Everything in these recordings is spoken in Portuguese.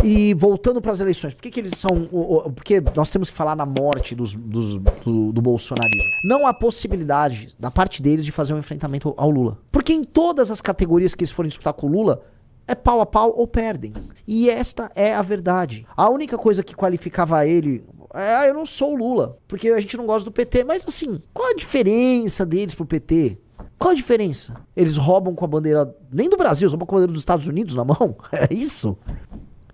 E voltando para as eleições, por que eles são... Porque nós temos que falar na morte do bolsonarismo. Não há possibilidade da parte deles de fazer um enfrentamento ao Lula. Porque em todas as categorias que eles forem disputar com o Lula, é pau a pau ou perdem. E esta é a verdade. A única coisa que qualificava ele... eu não sou o Lula, porque a gente não gosta do PT. Mas assim, qual a diferença deles pro PT? Qual a diferença? Eles roubam com a bandeira, nem do Brasil, eles roubam com a bandeira dos Estados Unidos na mão? É isso?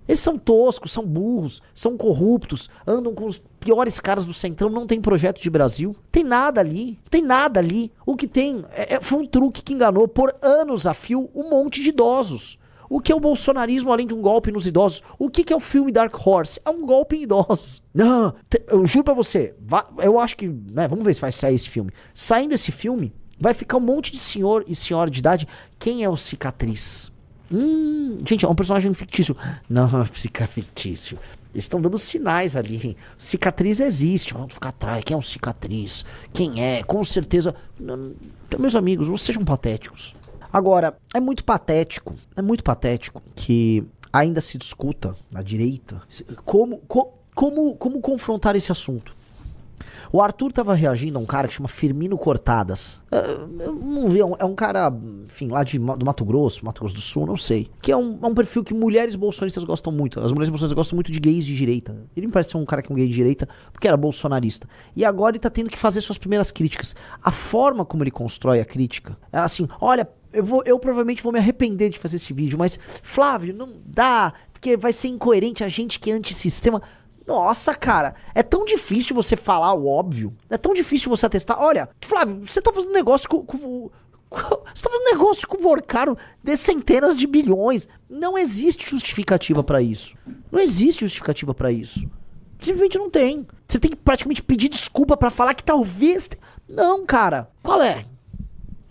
Eles são toscos, são burros, são corruptos, andam com os piores caras do Centrão, não tem projeto de Brasil. Tem nada ali, tem nada ali. O que tem foi um truque que enganou por anos a fio um monte de idosos. O que é o bolsonarismo além de um golpe nos idosos? O que é o filme Dark Horse? É um golpe em idosos. Não, eu juro pra você, eu acho que, né, vamos ver se vai sair esse filme. Saindo esse filme, vai ficar um monte de senhor e senhora de idade. Quem é o Cicatriz? Gente, é um personagem fictício. Não, fica fictício. Eles estão dando sinais ali. Cicatriz existe. Vamos ficar atrás. Quem é o Cicatriz? Quem é? Com certeza. Meus amigos, vocês sejam patéticos. Agora, é muito patético que ainda se discuta na direita como confrontar esse assunto. O Arthur tava reagindo a um cara que chama Firmino Cortadas. Eu não vi, é um cara, enfim, lá do Mato Grosso do Sul, não sei. Que é um perfil que mulheres bolsonaristas gostam muito. As mulheres bolsonaristas gostam muito de gays de direita. Ele me parece ser um cara que é um gay de direita, porque era bolsonarista. E agora ele tá tendo que fazer suas primeiras críticas. A forma como ele constrói a crítica é assim, olha, eu provavelmente vou me arrepender de fazer esse vídeo, mas Flávio, não dá, porque vai ser incoerente a gente que é antissistema. Nossa, cara, é tão difícil você falar o óbvio. É tão difícil você atestar. Olha, Flávio, você tá fazendo negócio você tá fazendo negócio com o Vorcaro de centenas de bilhões. Não existe justificativa pra isso. Não existe justificativa pra isso. Simplesmente não tem. Você tem que praticamente pedir desculpa pra falar que talvez... Não, cara. Qual é?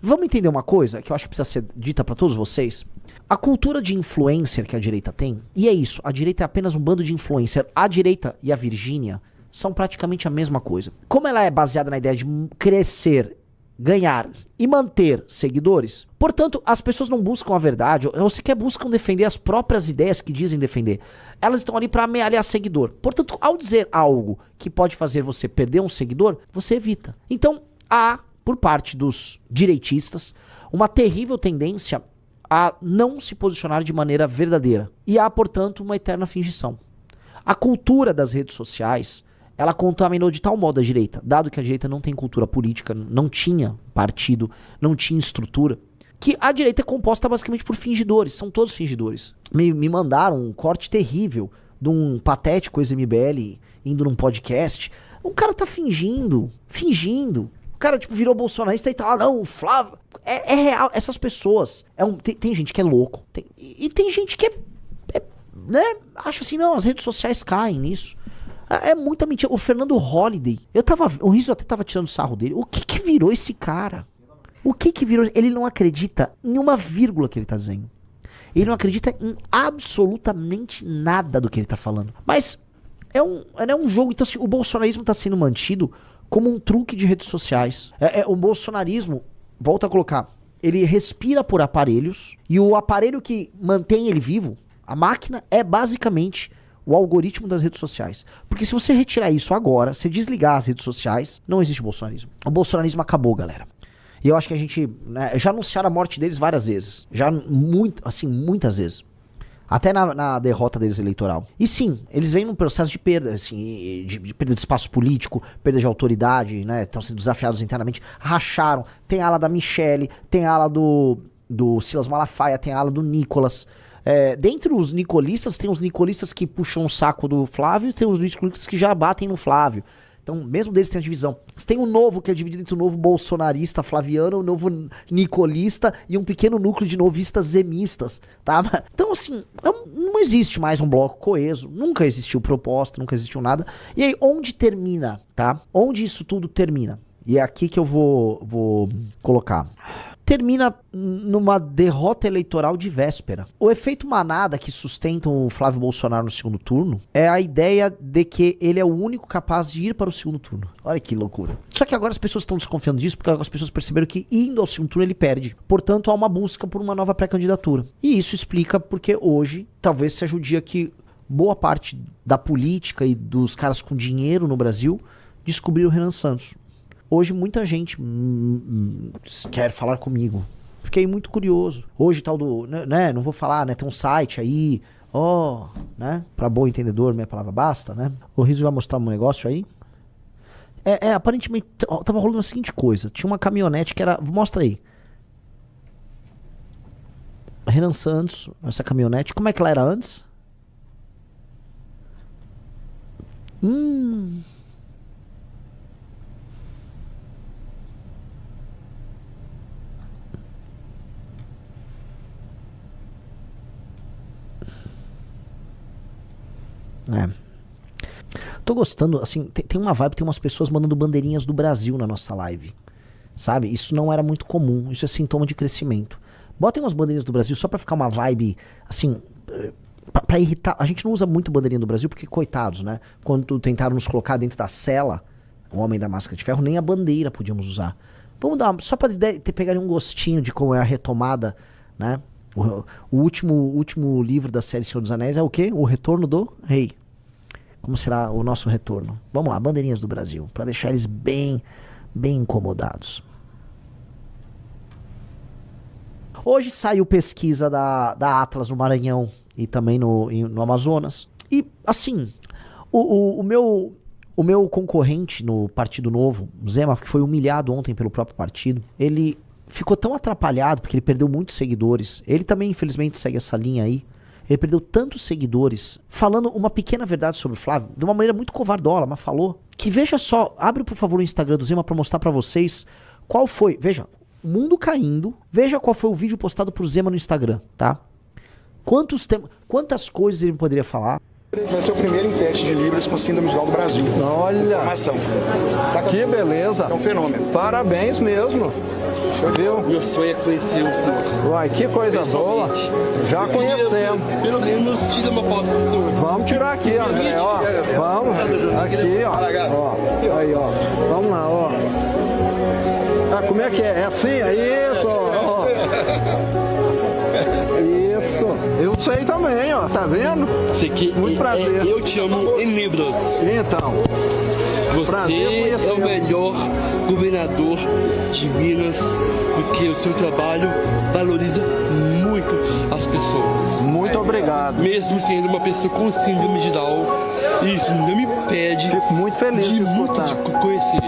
Vamos entender uma coisa que eu acho que precisa ser dita pra todos vocês. A cultura de influencer que a direita tem, e é isso, a direita é apenas um bando de influencer. A direita e a Virgínia são praticamente a mesma coisa. Como ela é baseada na ideia de crescer, ganhar e manter seguidores, portanto, as pessoas não buscam a verdade, ou sequer buscam defender as próprias ideias que dizem defender. Elas estão ali para amealhar seguidor. Portanto, ao dizer algo que pode fazer você perder um seguidor, você evita. Então, há, por parte dos direitistas, uma terrível tendência a não se posicionar de maneira verdadeira. E há, portanto, uma eterna fingição. A cultura das redes sociais, ela contaminou de tal modo a direita, dado que a direita não tem cultura política, não tinha partido, não tinha estrutura, que a direita é composta basicamente por fingidores, são todos fingidores. Me mandaram um corte terrível de um patético ex-MBL indo num podcast. O cara tá fingindo. O cara, tipo, virou bolsonarista e tá lá, não, o Flávio... É real, essas pessoas... Tem gente que é louco. E tem gente que né? Acha assim, não, as redes sociais caem nisso. É muita mentira. O Fernando Holliday, o Riso até tava tirando sarro dele. O que virou esse cara? O que virou? Ele não acredita em uma vírgula que ele tá dizendo. Ele não acredita em absolutamente nada do que ele tá falando. Mas é um jogo. Então, assim, o bolsonarismo tá sendo mantido como um truque de redes sociais. O bolsonarismo, volta a colocar, ele respira por aparelhos, e o aparelho que mantém ele vivo, a máquina, é basicamente o algoritmo das redes sociais. Porque se você retirar isso agora, se desligar as redes sociais, não existe bolsonarismo. O bolsonarismo acabou, galera. E eu acho que a gente, né, já anunciaram a morte deles várias vezes. Muitas vezes. Até na derrota deles eleitoral. E sim, eles vêm num processo de perda, assim, de perda de espaço político, perda de autoridade, né? Estão sendo desafiados internamente. Racharam. Tem a ala da Michele, tem a ala do Silas Malafaia, tem a ala do Nicolas. Dentre os nicolistas, tem os nicolistas que puxam o saco do Flávio e tem os nicolistas que já batem no Flávio. Então, mesmo deles tem a divisão. Você tem o novo, que é dividido entre o novo bolsonarista flaviano, o novo nicolista e um pequeno núcleo de novistas zemistas, tá? Então, assim, não existe mais um bloco coeso. Nunca existiu proposta, nunca existiu nada. E aí, onde termina, tá? Onde isso tudo termina? E é aqui que eu vou colocar. Termina numa derrota eleitoral de véspera. O efeito manada que sustenta o Flávio Bolsonaro no segundo turno é a ideia de que ele é o único capaz de ir para o segundo turno. Olha que loucura. Só que agora as pessoas estão desconfiando disso porque agora as pessoas perceberam que indo ao segundo turno ele perde. Portanto, há uma busca por uma nova pré-candidatura. E isso explica porque hoje talvez seja o dia que boa parte da política e dos caras com dinheiro no Brasil descobriram o Renan Santos. Hoje muita gente quer falar comigo. Fiquei muito curioso. Hoje tal do, né, não vou falar, né, tem um site aí, né, pra bom entendedor, minha palavra basta, né. O Riso vai mostrar um negócio aí. Aparentemente, tava rolando a seguinte coisa. Tinha uma caminhonete que era, mostra aí. Renan Santos, essa caminhonete, como é que ela era antes? Tô gostando, assim, tem uma vibe, tem umas pessoas mandando bandeirinhas do Brasil na nossa live, sabe? Isso não era muito comum, isso é sintoma de crescimento. Botem umas bandeirinhas do Brasil só pra ficar uma vibe, assim, pra irritar. A gente não usa muito bandeirinha do Brasil porque, coitados, né? Quando tentaram nos colocar dentro da cela, o Homem da Máscara de Ferro, nem a bandeira podíamos usar. Vamos dar só pra pegarem um gostinho de como é a retomada, né? O último livro da série Senhor dos Anéis é o quê? O Retorno do Rei. Como será o nosso retorno? Vamos lá, bandeirinhas do Brasil, pra deixar eles bem incomodados. Hoje saiu pesquisa da Atlas no Maranhão e também no Amazonas. E, assim, o meu concorrente no Partido Novo, Zema, que foi humilhado ontem pelo próprio partido, ele ficou tão atrapalhado porque ele perdeu muitos seguidores. Ele também, infelizmente, segue essa linha aí. Ele perdeu tantos seguidores falando uma pequena verdade sobre o Flávio, de uma maneira muito covardola, mas falou que, veja só, abre por favor o Instagram do Zema pra mostrar pra vocês qual foi, veja, o mundo caindo, veja qual foi o vídeo postado por Zema no Instagram, tá? Quantas coisas ele poderia falar. Vai ser o primeiro em teste de Libras com síndrome de Down do Brasil. Olha, informação. Que beleza. Isso é um fenômeno. Parabéns mesmo. Viu? Meu sonho é conhecer o senhor. Uai, que coisa boa. Já conhecemos. Pelo menos tira uma foto do senhor. Vamos tirar aqui, André, ó. Vamos. Aqui, ó. Aí, ó. Vamos lá, ó. Ah, como é que é? É assim? É isso, ó. Isso. Eu sei também, ó. Tá vendo? Muito prazer. Eu te amo em Libras. Então. Você é o melhor governador de Minas, porque o seu trabalho valoriza muito as pessoas. Muito obrigado. Mesmo sendo uma pessoa com síndrome de Down, isso não me impede. Fico muito feliz de muito escutar. te conhecer.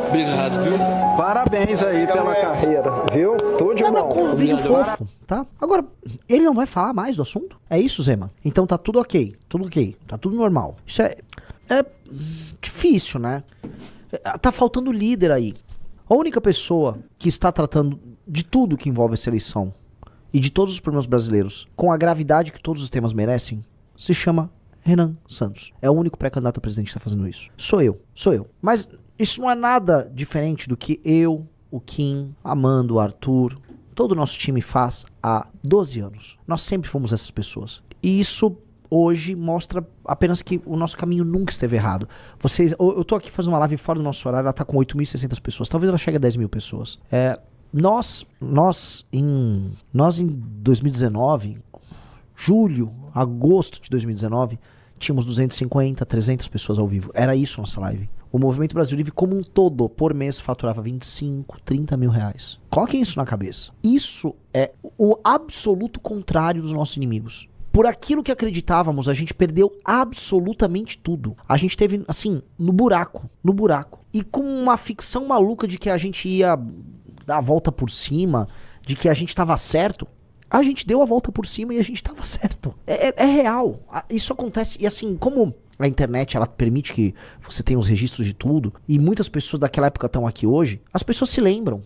Obrigado, viu? Parabéns aí pela carreira, viu? Tudo de Nada bom. com um vídeo fofo, tá? Agora, ele não vai falar mais do assunto? É isso, Zema? Então tá tudo ok, tá tudo normal. Isso é difícil, né? Tá faltando líder aí. A única pessoa que está tratando de tudo que envolve essa eleição e de todos os problemas brasileiros com a gravidade que todos os temas merecem se chama Renan Santos. É o único pré-candidato a presidente que está fazendo isso. Sou eu. Mas isso não é nada diferente do que eu, o Kim, Amando, o Arthur, todo o nosso time faz há 12 anos. Nós sempre fomos essas pessoas. E isso hoje mostra apenas que o nosso caminho nunca esteve errado. Eu tô aqui fazendo uma live fora do nosso horário, ela tá com 8.600 pessoas. Talvez ela chegue a 10 mil pessoas. Nós em 2019, julho, agosto de 2019, tínhamos 250, 300 pessoas ao vivo. Era isso a nossa live. O Movimento Brasil Livre como um todo, por mês, faturava 25, 30 mil reais. Coloquem isso na cabeça. Isso é o absoluto contrário dos nossos inimigos. Por aquilo que acreditávamos, a gente perdeu absolutamente tudo. A gente teve, assim, no buraco. E com uma ficção maluca de que a gente ia dar a volta por cima, de que a gente tava certo, a gente deu a volta por cima e a gente tava certo. É real. Isso acontece. E assim, como a internet, ela permite que você tenha os registros de tudo, e muitas pessoas daquela época estão aqui hoje, as pessoas se lembram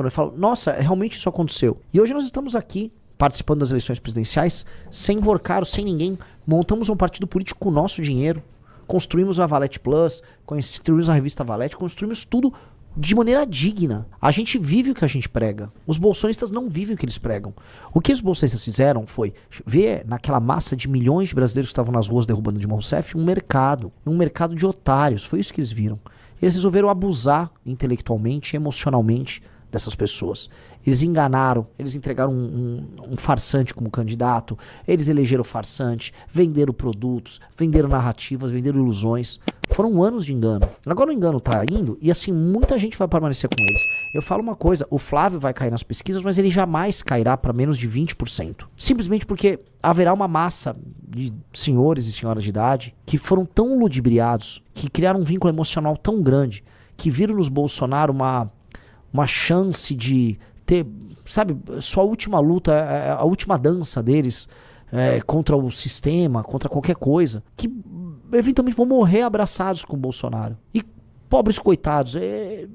e falam, nossa, realmente isso aconteceu. E hoje nós estamos aqui, participando das eleições presidenciais, sem Vorcaro, sem ninguém. Montamos um partido político com o nosso dinheiro, construímos a Valete Plus, construímos a revista Valete, construímos tudo de maneira digna. A gente vive o que a gente prega. Os bolsonistas não vivem o que eles pregam. O que os bolsonistas fizeram foi ver naquela massa de milhões de brasileiros que estavam nas ruas derrubando Dilma Rousseff um mercado de otários. Foi isso que eles viram. Eles resolveram abusar intelectualmente e emocionalmente dessas pessoas. Eles enganaram, eles entregaram um farsante como candidato, eles elegeram farsante, venderam produtos, venderam narrativas, venderam ilusões. Foram anos de engano. Agora o engano tá indo e assim, muita gente vai permanecer com eles. Eu falo uma coisa, o Flávio vai cair nas pesquisas, mas ele jamais cairá para menos de 20%. Simplesmente porque haverá uma massa de senhores e senhoras de idade que foram tão ludibriados, que criaram um vínculo emocional tão grande, que viram nos Bolsonaro uma chance de ter, sabe, sua última luta, a última dança deles contra o sistema, contra qualquer coisa, que eventualmente vão morrer abraçados com o Bolsonaro. E pobres coitados,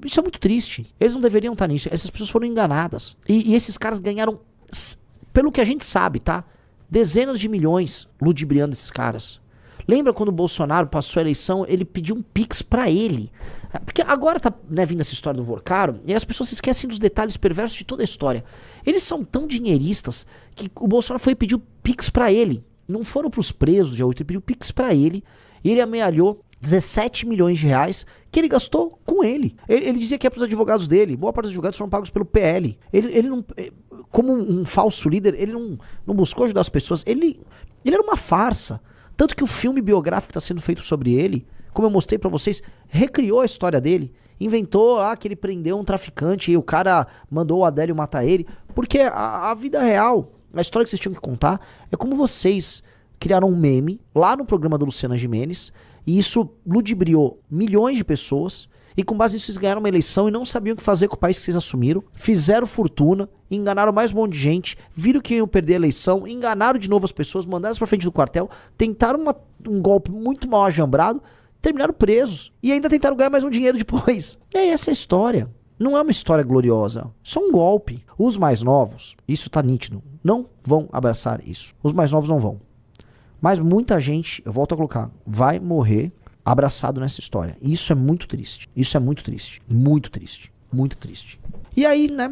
isso é muito triste. Eles não deveriam estar nisso. Essas pessoas foram enganadas. E esses caras ganharam, pelo que a gente sabe, tá? Dezenas de milhões ludibriando esses caras. Lembra quando o Bolsonaro passou a eleição, ele pediu um Pix pra ele? Porque agora tá, né, vindo essa história do Vorcaro, e as pessoas se esquecem dos detalhes perversos de toda a história. Eles são tão dinheiristas que o Bolsonaro foi pedir o Pix pra ele. Não foram pros presos de 8, ele pediu Pix pra ele, e ele amealhou 17 milhões de reais que ele gastou com ele. Ele dizia que é pros advogados dele. Boa parte dos advogados foram pagos pelo PL. Ele não, como um falso líder, ele não buscou ajudar as pessoas. Ele era uma farsa. Tanto que o filme biográfico que está sendo feito sobre ele, como eu mostrei pra vocês, recriou a história dele. Inventou lá que ele prendeu um traficante e o cara mandou o Adélio matar ele. Porque a vida real, a história que vocês tinham que contar, é como vocês criaram um meme lá no programa da Luciana Gimenez, e isso ludibriou milhões de pessoas, e com base nisso eles ganharam uma eleição e não sabiam o que fazer com o país que vocês assumiram, fizeram fortuna, enganaram mais um monte de gente, viram que iam perder a eleição, enganaram de novo as pessoas, mandaram pra frente do quartel, tentaram um golpe muito mal ajambrado, terminaram presos, e ainda tentaram ganhar mais um dinheiro depois. E aí essa é a história. Não é uma história gloriosa, só um golpe. Os mais novos, isso tá nítido, não vão abraçar isso. Os mais novos não vão. Mas muita gente, eu volto a colocar, vai morrer abraçado nessa história. E isso é muito triste. Isso é muito triste. Muito triste. Muito triste. E aí, né,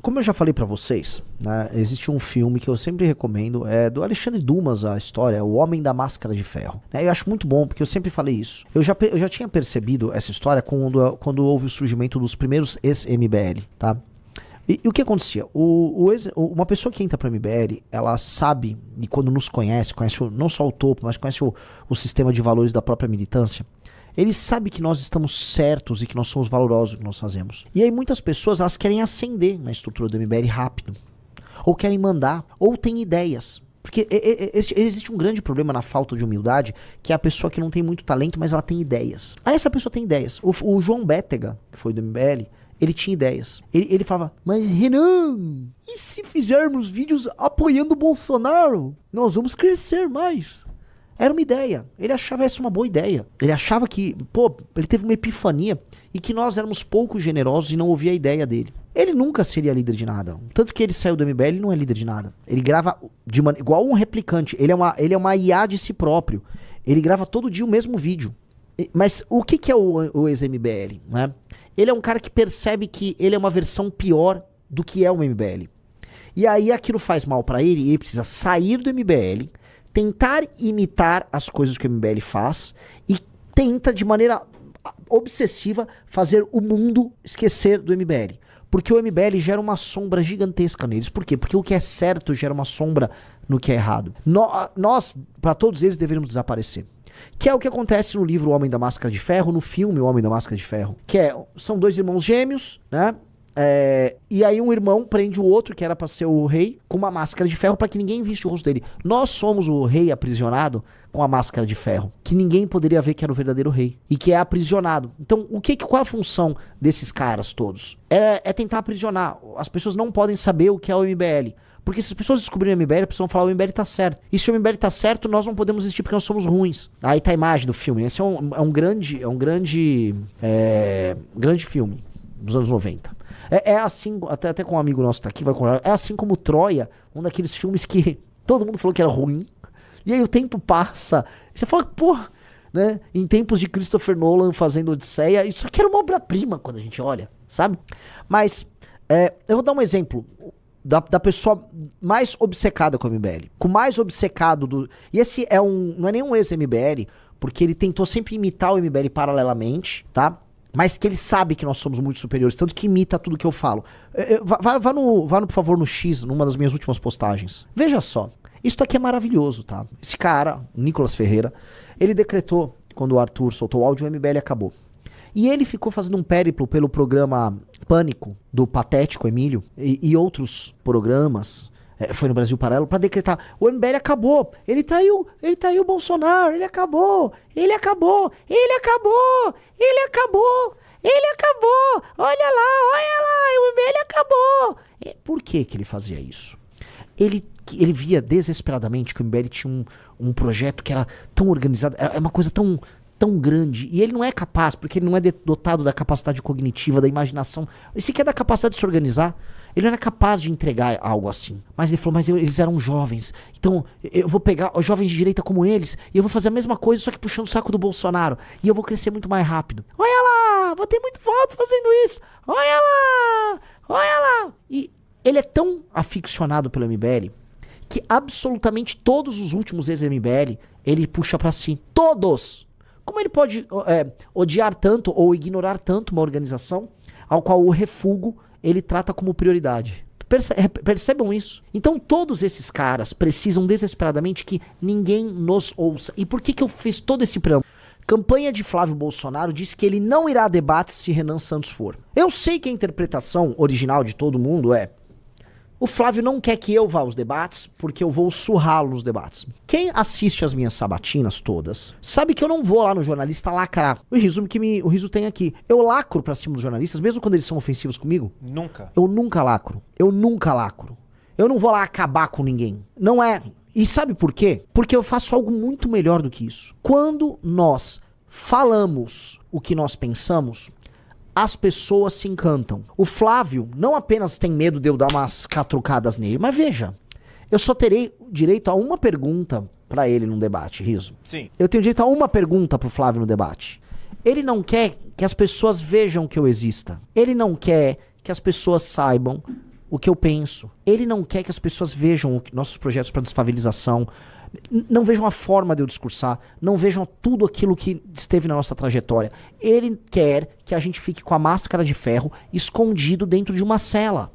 como eu já falei pra vocês, né, existe um filme que eu sempre recomendo, é do Alexandre Dumas, a história, O Homem da Máscara de Ferro. Eu acho muito bom, porque eu sempre falei isso. Eu já tinha percebido essa história quando houve o surgimento dos primeiros ex-MBL, tá? E o que acontecia? Uma pessoa que entra para o MBL, ela sabe, e quando nos conhece não só o topo, mas conhece o sistema de valores da própria militância, ele sabe que nós estamos certos e que nós somos valorosos no que nós fazemos. E aí muitas pessoas, elas querem ascender na estrutura do MBL rápido, ou querem mandar, ou têm ideias. Porque existe um grande problema na falta de humildade, que é a pessoa que não tem muito talento, mas ela tem ideias. Aí essa pessoa tem ideias. O João Bétega, que foi do MBL, ele tinha ideias. Ele falava, mas Renan, e se fizermos vídeos apoiando o Bolsonaro? Nós vamos crescer mais. Era uma ideia. Ele achava essa uma boa ideia. Ele achava que, ele teve uma epifania e que nós éramos pouco generosos e não ouvia a ideia dele. Ele nunca seria líder de nada. Tanto que ele saiu do MBL, ele não é líder de nada. Ele grava igual um replicante. Ele é uma IA de si próprio. Ele grava todo dia o mesmo vídeo. Mas o que é o ex-MBL, né? Ele é um cara que percebe que ele é uma versão pior do que é o MBL. E aí aquilo faz mal pra ele e ele precisa sair do MBL, tentar imitar as coisas que o MBL faz e tenta de maneira obsessiva fazer o mundo esquecer do MBL. Porque o MBL gera uma sombra gigantesca neles. Por quê? Porque o que é certo gera uma sombra no que é errado. Nós, pra todos eles, deveríamos desaparecer. Que é o que acontece no livro O Homem da Máscara de Ferro, no filme O Homem da Máscara de Ferro. São dois irmãos gêmeos, né? E aí um irmão prende o outro, que era pra ser o rei, com uma máscara de ferro pra que ninguém visse o rosto dele. Nós somos o rei aprisionado com a máscara de ferro, que ninguém poderia ver que era o verdadeiro rei. E que é aprisionado. Então, qual é a função desses caras todos? É tentar aprisionar. As pessoas não podem saber o que é o MBL. Porque se as pessoas descobrirem o MBL, precisam falar o MBL tá certo. E se o MBL tá certo, nós não podemos existir porque nós somos ruins. Aí tá a imagem do filme. Esse é um grande filme dos anos 90. É assim, até com um amigo nosso que tá aqui, é assim como Troia, um daqueles filmes que todo mundo falou que era ruim. E aí o tempo passa. E você fala, né? Em tempos de Christopher Nolan fazendo Odisseia, isso aqui era uma obra-prima quando a gente olha, sabe? Mas, eu vou dar um exemplo da pessoa mais obcecada com o MBL. Com o mais obcecado do... E esse não é nenhum ex-MBL, porque ele tentou sempre imitar o MBL paralelamente, tá? mas que ele sabe que nós somos muito superiores, tanto que imita tudo que eu falo. Vá, por favor, no X, numa das minhas últimas postagens. Veja só, isso aqui é maravilhoso, tá? Esse cara, Nicolas Ferreira, ele decretou, quando o Arthur soltou o áudio, o MBL acabou. E ele ficou fazendo um périplo pelo programa Pânico, do Patético Emílio, e outros programas, foi no Brasil Paralelo, pra decretar, o MBL acabou, ele traiu o Bolsonaro, ele acabou, olha lá, o MBL acabou. Por que ele fazia isso? Ele via desesperadamente que o MBL tinha um projeto que era tão organizado, é uma coisa tão grande, e ele não é capaz, porque ele não é dotado da capacidade cognitiva, da imaginação, e sequer da capacidade de se organizar. Ele não era capaz de entregar algo assim. Mas ele falou, eles eram jovens, então eu vou pegar os jovens de direita como eles, e eu vou fazer a mesma coisa, só que puxando o saco do Bolsonaro, e eu vou crescer muito mais rápido. Olha lá, vou ter muito voto fazendo isso, olha lá. E ele é tão aficionado pelo MBL, que absolutamente todos os últimos ex-MBL, ele puxa pra si. Todos! Como ele pode odiar tanto ou ignorar tanto uma organização ao qual o refúgio ele trata como prioridade? Percebam isso. Então todos esses caras precisam desesperadamente que ninguém nos ouça. E por que eu fiz todo esse preâmbulo? Campanha de Flávio Bolsonaro diz que ele não irá a debates se Renan Santos for. Eu sei que a interpretação original de todo mundo é: o Flávio não quer que eu vá aos debates, porque eu vou surrá-lo nos debates. Quem assiste as minhas sabatinas todas, sabe que eu não vou lá no jornalista lacrar. O Riso tem aqui. Eu lacro pra cima dos jornalistas, mesmo quando eles são ofensivos comigo? Nunca. Eu nunca lacro. Eu não vou lá acabar com ninguém. Não é. E sabe por quê? Porque eu faço algo muito melhor do que isso. Quando nós falamos o que nós pensamos, as pessoas se encantam. O Flávio não apenas tem medo de eu dar umas catrucadas nele, mas veja, eu só terei direito a uma pergunta pra ele num debate, Riso. Sim. Eu tenho direito a uma pergunta pro Flávio no debate. Ele não quer que as pessoas vejam que eu exista. Ele não quer que as pessoas saibam o que eu penso. Ele não quer que as pessoas vejam nossos projetos para desfavelização, não vejam a forma de eu discursar, não vejam tudo aquilo que esteve na nossa trajetória. Ele quer que a gente fique com a máscara de ferro escondido dentro de uma cela.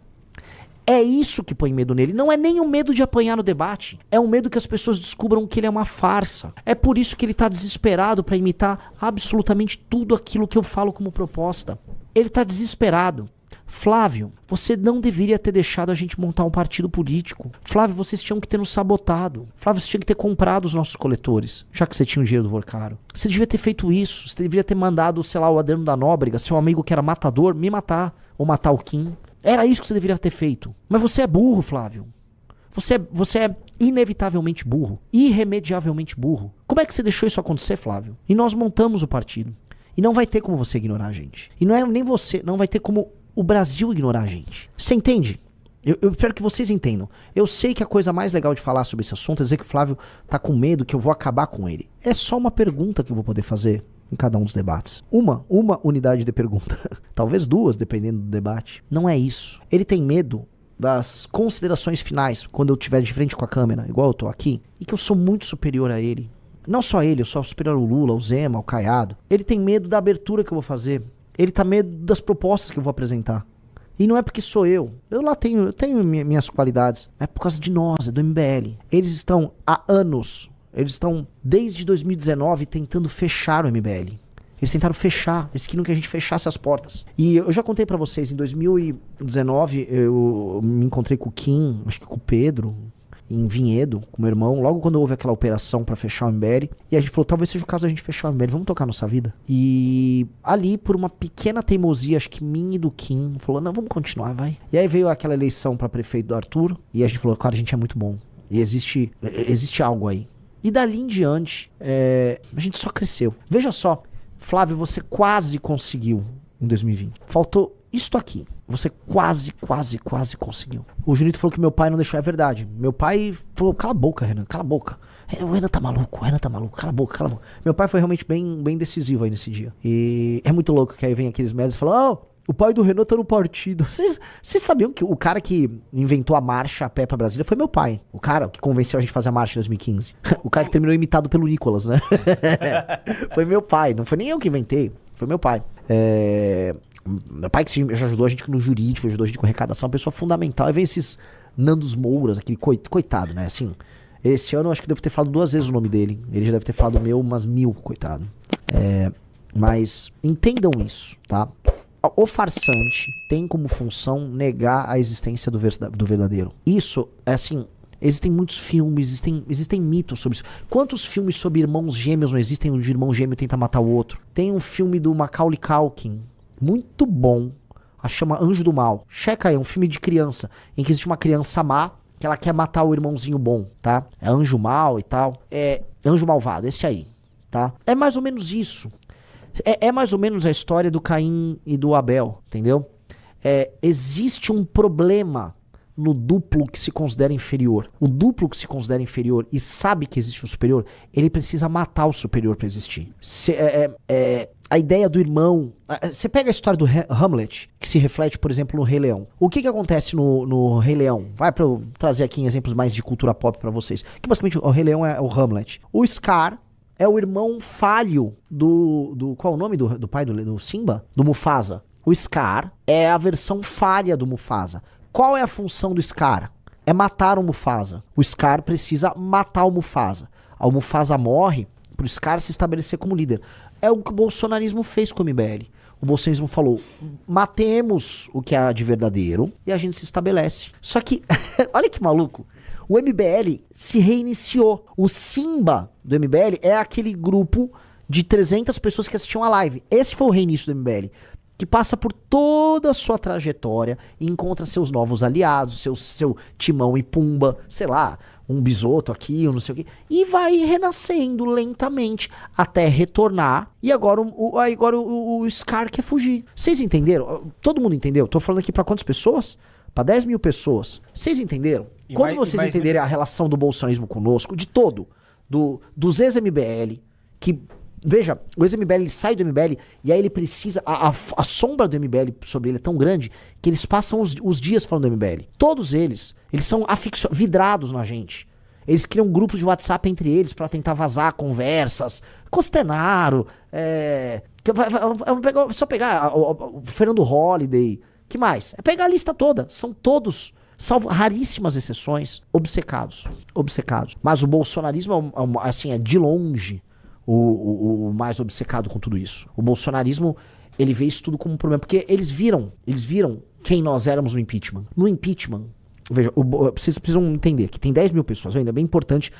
É isso que põe medo nele. Não é nem o medo de apanhar no debate. É o medo que as pessoas descubram que ele é uma farsa. É por isso que ele tá desesperado para imitar absolutamente tudo aquilo que eu falo como proposta. Ele tá desesperado. Flávio, você não deveria ter deixado a gente montar um partido político. Flávio, vocês tinham que ter nos sabotado. Flávio, você tinha que ter comprado os nossos coletores, já que você tinha o dinheiro do Vorcaro. Você devia ter feito isso. Você deveria ter mandado, sei lá, o Adriano da Nóbrega, seu amigo que era matador, me matar. Ou matar o Kim. Era isso que você deveria ter feito. Mas você é burro, Flávio. Você é inevitavelmente burro. Irremediavelmente burro. Como é que você deixou isso acontecer, Flávio? E nós montamos o partido. E não vai ter como você ignorar a gente. E não é nem você, não vai ter como o Brasil ignorar a gente. Você entende? Eu espero que vocês entendam. Eu sei que a coisa mais legal de falar sobre esse assunto é dizer que o Flávio tá com medo que eu vou acabar com ele. É só uma pergunta que eu vou poder fazer em cada um dos debates. Uma unidade de pergunta. Talvez duas, dependendo do debate. Não é isso. Ele tem medo das considerações finais, quando eu estiver de frente com a câmera, igual eu tô aqui, e que eu sou muito superior a ele. Não só ele, eu sou superior ao Lula, ao Zema, ao Caiado. Ele tem medo da abertura que eu vou fazer. Ele tá medo das propostas que eu vou apresentar. E não é porque sou eu. Eu tenho minhas qualidades. É por causa de nós, é do MBL. Eles estão há anos, eles estão desde 2019 tentando fechar o MBL. Eles tentaram fechar, eles queriam que a gente fechasse as portas. E eu já contei pra vocês, em 2019 eu me encontrei com o Kim, acho que com o Pedro, em Vinhedo, com meu irmão, logo quando houve aquela operação pra fechar o MBL, e a gente falou, talvez seja o caso da gente fechar o MBL, vamos tocar nossa vida. E ali, por uma pequena teimosia, acho que minha e do Kim, falou, não, vamos continuar, vai. E aí veio aquela eleição pra prefeito do Arthur, e a gente falou, cara, a gente é muito bom. E existe algo aí. E dali em diante, a gente só cresceu. Veja só, Flávio, você quase conseguiu em 2020. Faltou isto aqui. Você quase conseguiu. O Junito falou que meu pai não deixou. É verdade. Meu pai falou, cala a boca, Renan, cala a boca. O Renan tá maluco, cala a boca. Meu pai foi realmente bem decisivo aí nesse dia. E é muito louco que aí vem aqueles merdas e falam, o pai do Renan tá no partido. Vocês sabiam que o cara que inventou a marcha a pé pra Brasília foi meu pai. O cara que convenceu a gente a fazer a marcha em 2015. O cara que terminou imitado pelo Nicolas, né? Foi meu pai, não foi nem eu que inventei. Foi meu pai. Meu pai que já ajudou a gente no jurídico, ajudou a gente com arrecadação, uma pessoa fundamental. Aí vem esses Nandos Mouras, aquele coitado, né? Assim, esse ano eu acho que devo ter falado 2 vezes o nome dele. Ele já deve ter falado o meu umas 1000, coitado. Mas entendam isso, tá? O farsante tem como função negar a existência do verdadeiro. Isso, é assim, existem muitos filmes, existem mitos sobre isso. Quantos filmes sobre irmãos gêmeos não existem, onde o irmão gêmeo tenta matar o outro? Tem um filme do Macaulay Culkin, muito bom, chama Anjo do Mal. Checa aí, é um filme de criança, em que existe uma criança má, que ela quer matar o irmãozinho bom, tá? É Anjo Mal e tal. É Anjo Malvado, esse aí, tá? É mais ou menos isso. É mais ou menos a história do Caim e do Abel, entendeu? Existe um problema no duplo que se considera inferior. O duplo que se considera inferior e sabe que existe um superior, ele precisa matar o superior pra existir. A ideia do irmão... Você pega a história do Hamlet, que se reflete, por exemplo, no Rei Leão. O que acontece no Rei Leão? Vai pra eu trazer aqui exemplos mais de cultura pop pra vocês. Que basicamente o Rei Leão é o Hamlet. O Scar é o irmão falho do qual é o nome do pai do Simba? Do Mufasa. O Scar é a versão falha do Mufasa. Qual é a função do Scar? É matar o Mufasa. O Scar precisa matar o Mufasa. O Mufasa morre pro Scar se estabelecer como líder. É o que o bolsonarismo fez com o MBL. O bolsonarismo falou, matemos o que há de verdadeiro e a gente se estabelece. Só que, olha que maluco. O MBL se reiniciou. O Simba do MBL é aquele grupo de 300 pessoas que assistiam a live. Esse foi o reinício do MBL. Que passa por toda a sua trajetória e encontra seus novos aliados, seu Timão e Pumba, sei lá, um Bisoto aqui, ou não sei o quê. E vai renascendo lentamente até retornar. E agora o Scar quer fugir. Vocês entenderam? Todo mundo entendeu? Tô falando aqui pra quantas pessoas? Pra 10 mil pessoas. Vocês entenderam? Quando vocês entenderem a relação do bolsonarismo conosco, de todo, dos ex-MBL, que, veja, o ex-MBL ele sai do MBL e aí ele precisa, a sombra do MBL sobre ele é tão grande que eles passam os dias falando do MBL. Todos eles são vidrados na gente. Eles criam grupos de WhatsApp entre eles pra tentar vazar conversas. Costenaro, só pegar o Fernando Holliday, que mais? É pegar a lista toda, são todos, salvo raríssimas exceções, obcecados. Mas o bolsonarismo é de longe o mais obcecado com tudo isso. O bolsonarismo, ele vê isso tudo como um problema, porque eles viram quem nós éramos no impeachment. No impeachment, veja, vocês precisam entender que tem 10 mil pessoas, ainda é bem importante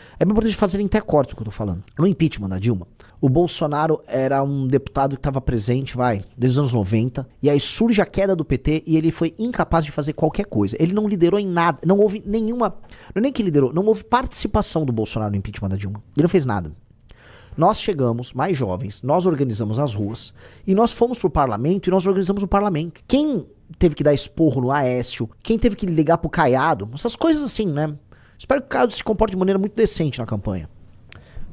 fazerem até corte o que eu tô falando. No impeachment da Dilma, o Bolsonaro era um deputado que estava presente, desde os anos 90, e aí surge a queda do PT e ele foi incapaz de fazer qualquer coisa. Ele não liderou em nada, não houve nenhuma, não é nem que liderou, não houve participação do Bolsonaro no impeachment da Dilma. Ele não fez nada. Nós chegamos, mais jovens, nós organizamos as ruas, e nós fomos pro parlamento e nós organizamos o parlamento. Quem teve que dar esporro no Aécio, quem teve que ligar pro Caiado, essas coisas assim, né? Espero que o Caiado se comporte de maneira muito decente na campanha.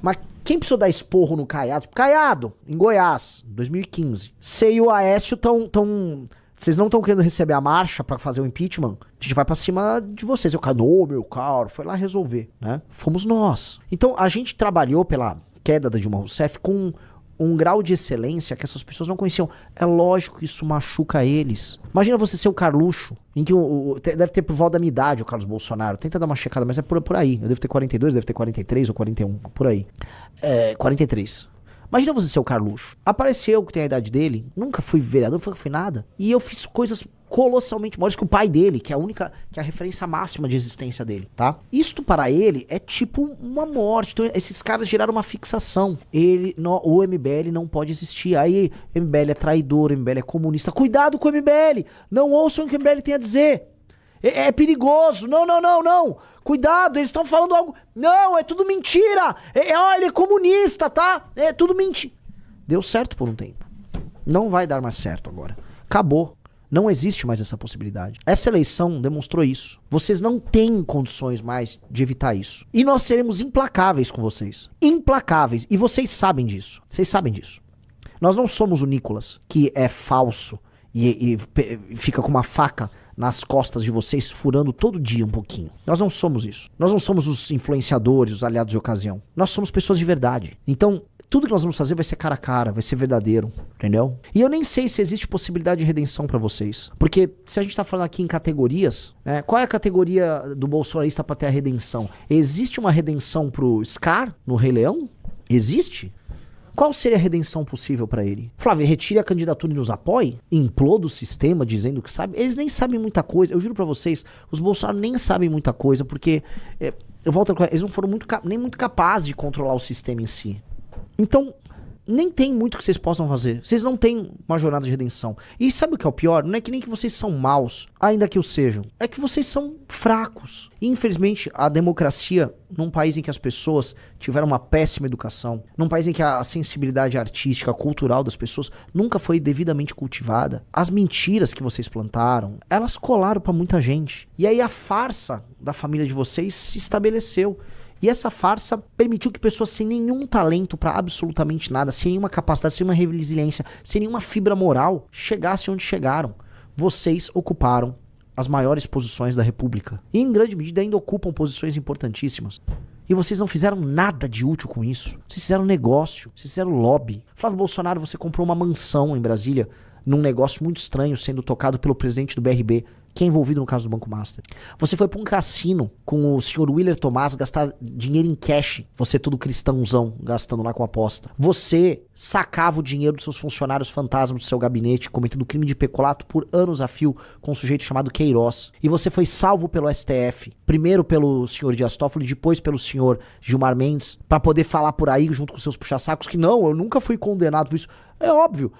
Mas quem precisou dar esporro no Caiado? Caiado, em Goiás, 2015. Você e o Aécio vocês não estão querendo receber a marcha pra fazer o impeachment? A gente vai pra cima de vocês. Eu, meu caro, foi lá resolver, né? Fomos nós. Então, a gente trabalhou pela queda da Dilma Rousseff com um grau de excelência que essas pessoas não conheciam. É lógico que isso machuca eles. Imagina você ser o Carluxo, em que deve ter por volta da minha idade o Carlos Bolsonaro. Tenta dar uma checada, mas é por aí. Eu devo ter 42, deve ter 43 ou 41, por aí. 43. Imagina você ser o Carluxo. Apareceu que tem a idade dele, nunca fui vereador, nunca fui nada. E eu fiz coisas colossalmente maiores que o pai dele, que é a referência máxima de existência dele, tá? Isto para ele é tipo uma morte. Então esses caras geraram uma fixação. O MBL não pode existir. Aí MBL é traidor, MBL é comunista. Cuidado com o MBL! Não ouçam o que o MBL tem a dizer. É perigoso. Não. Cuidado, eles estão falando algo. Não, é tudo mentira. Ele é comunista, tá? É tudo mentira. Deu certo por um tempo. Não vai dar mais certo agora. Acabou. Não existe mais essa possibilidade. Essa eleição demonstrou isso. Vocês não têm condições mais de evitar isso. E nós seremos implacáveis com vocês. Implacáveis. E vocês sabem disso. Vocês sabem disso. Nós não somos o Nicolas, que é falso e fica com uma faca nas costas de vocês, furando todo dia um pouquinho. Nós não somos isso. Nós não somos os influenciadores, os aliados de ocasião. Nós somos pessoas de verdade. Então, Tudo que nós vamos fazer vai ser cara a cara, vai ser verdadeiro, entendeu? E eu nem sei se existe possibilidade de redenção pra vocês. Porque se a gente tá falando aqui em categorias, né? Qual é a categoria do bolsonarista pra ter a redenção? Existe uma redenção pro Scar no Rei Leão? Existe? Qual seria a redenção possível pra ele? Flávio, retire a candidatura e nos apoie? Imploda o sistema dizendo que sabe? Eles nem sabem muita coisa. Eu juro pra vocês, os Bolsonaro nem sabem muita coisa, porque, eu volto a falar, eles não foram nem muito capazes de controlar o sistema em si. Então, nem tem muito que vocês possam fazer. Vocês não têm uma jornada de redenção. E sabe o que é o pior? Não é que nem que vocês são maus, ainda que o sejam. É que vocês são fracos. E, infelizmente, a democracia, num país em que as pessoas tiveram uma péssima educação, num país em que a sensibilidade artística, cultural das pessoas nunca foi devidamente cultivada, as mentiras que vocês plantaram, elas colaram pra muita gente. E aí a farsa da família de vocês se estabeleceu. E essa farsa permitiu que pessoas sem nenhum talento pra absolutamente nada, sem nenhuma capacidade, sem nenhuma resiliência, sem nenhuma fibra moral, chegassem onde chegaram. Vocês ocuparam as maiores posições da República. E em grande medida ainda ocupam posições importantíssimas. E vocês não fizeram nada de útil com isso. Vocês fizeram negócio, vocês fizeram lobby. Flávio Bolsonaro, você comprou uma mansão em Brasília, num negócio muito estranho, sendo tocado pelo presidente do BRB, que é envolvido no caso do Banco Master. Você foi pra um cassino com o senhor Willer Tomás gastar dinheiro em cash. Você todo cristãozão, gastando lá com aposta. Você sacava o dinheiro dos seus funcionários fantasmas do seu gabinete, cometendo crime de peculato por anos a fio com um sujeito chamado Queiroz. E você foi salvo pelo STF. Primeiro pelo senhor Dias Toffoli, depois pelo senhor Gilmar Mendes, pra poder falar por aí, junto com seus puxa-sacos, que não, eu nunca fui condenado por isso. É óbvio.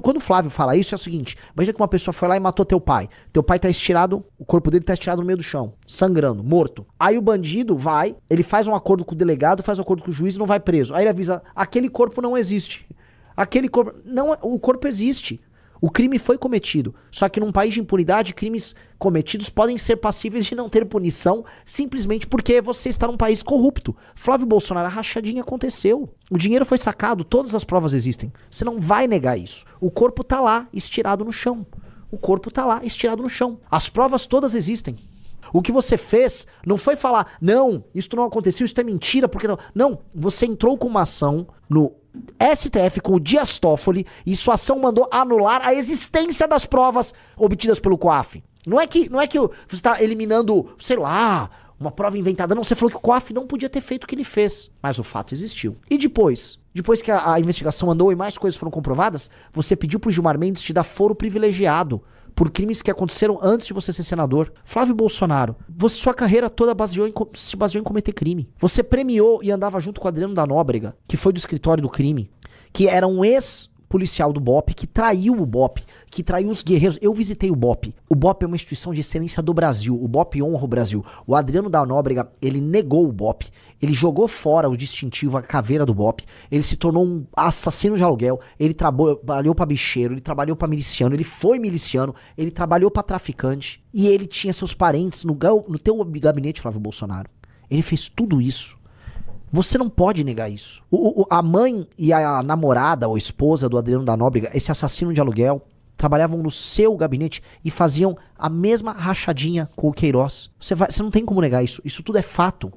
Quando o Flávio fala isso, é o seguinte: imagina que uma pessoa foi lá e matou teu pai. Teu pai tá estirado, o corpo dele tá estirado no meio do chão, sangrando, morto. Aí o bandido vai, ele faz um acordo com o delegado, faz um acordo com o juiz e não vai preso. Aí ele avisa: aquele corpo não existe. Aquele corpo. Não, o corpo existe. O crime foi cometido. Só que num país de impunidade, crimes cometidos podem ser passíveis de não ter punição simplesmente porque você está num país corrupto. Flávio Bolsonaro, a rachadinha aconteceu. O dinheiro foi sacado, todas as provas existem. Você não vai negar isso. O corpo tá lá, estirado no chão. O corpo tá lá, estirado no chão. As provas todas existem. O que você fez não foi falar: não, isso não aconteceu, isso é mentira, porque não. Não, você entrou com uma ação no STF com o Dias Toffoli e sua ação mandou anular a existência das provas obtidas pelo COAF. Não é que você está eliminando, sei lá, uma prova inventada. Não, você falou que o COAF não podia ter feito o que ele fez. Mas o fato existiu. E depois que a investigação andou e mais coisas foram comprovadas, você pediu pro Gilmar Mendes te dar foro privilegiado por crimes que aconteceram antes de você ser senador. Flávio Bolsonaro, sua carreira toda se baseou em cometer crime. Você premiou e andava junto com o Adriano da Nóbrega, que foi do escritório do crime, que era um ex-policial do BOPE, que traiu o BOPE, que traiu os guerreiros. Eu visitei o BOPE. O BOPE é uma instituição de excelência do Brasil. O BOPE honra o Brasil. O Adriano da Nóbrega, ele negou o BOPE. Ele jogou fora o distintivo, a caveira do BOPE. Ele se tornou um assassino de aluguel. Ele trabalhou pra bicheiro, ele trabalhou pra miliciano, ele foi miliciano, ele trabalhou pra traficante. E ele tinha seus parentes no teu gabinete, Flávio Bolsonaro. Ele fez tudo isso. Você não pode negar isso. A mãe e a namorada ou esposa do Adriano da Nóbrega, esse assassino de aluguel, trabalhavam no seu gabinete e faziam a mesma rachadinha com o Queiroz. Você não tem como negar isso. Isso tudo é fato.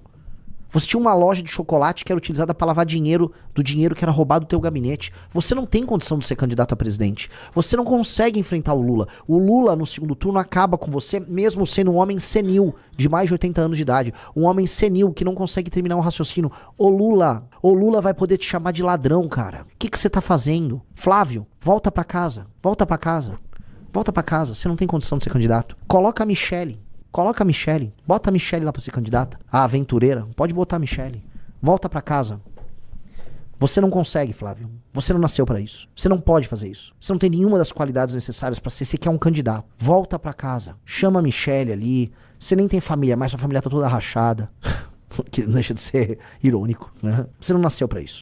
Você tinha uma loja de chocolate que era utilizada para lavar dinheiro do dinheiro que era roubado do teu gabinete. Você não tem condição de ser candidato a presidente. Você não consegue enfrentar o Lula. O Lula, no segundo turno, acaba com você, mesmo sendo um homem senil, de mais de 80 anos de idade. Um homem senil que não consegue terminar um raciocínio. O Lula vai poder te chamar de ladrão, cara. O que você tá fazendo? Flávio, volta pra casa. Volta pra casa. Volta pra casa. Você não tem condição de ser candidato. Coloca a Michele. Coloca a Michele. Bota a Michele lá pra ser candidata. A aventureira. Pode botar a Michele. Volta pra casa. Você não consegue, Flávio. Você não nasceu pra isso. Você não pode fazer isso. Você não tem nenhuma das qualidades necessárias pra ser sequer um candidato. Volta pra casa. Chama a Michele ali. Você nem tem família, mas sua família tá toda rachada. Que não deixa de ser irônico, né? Você não nasceu pra isso.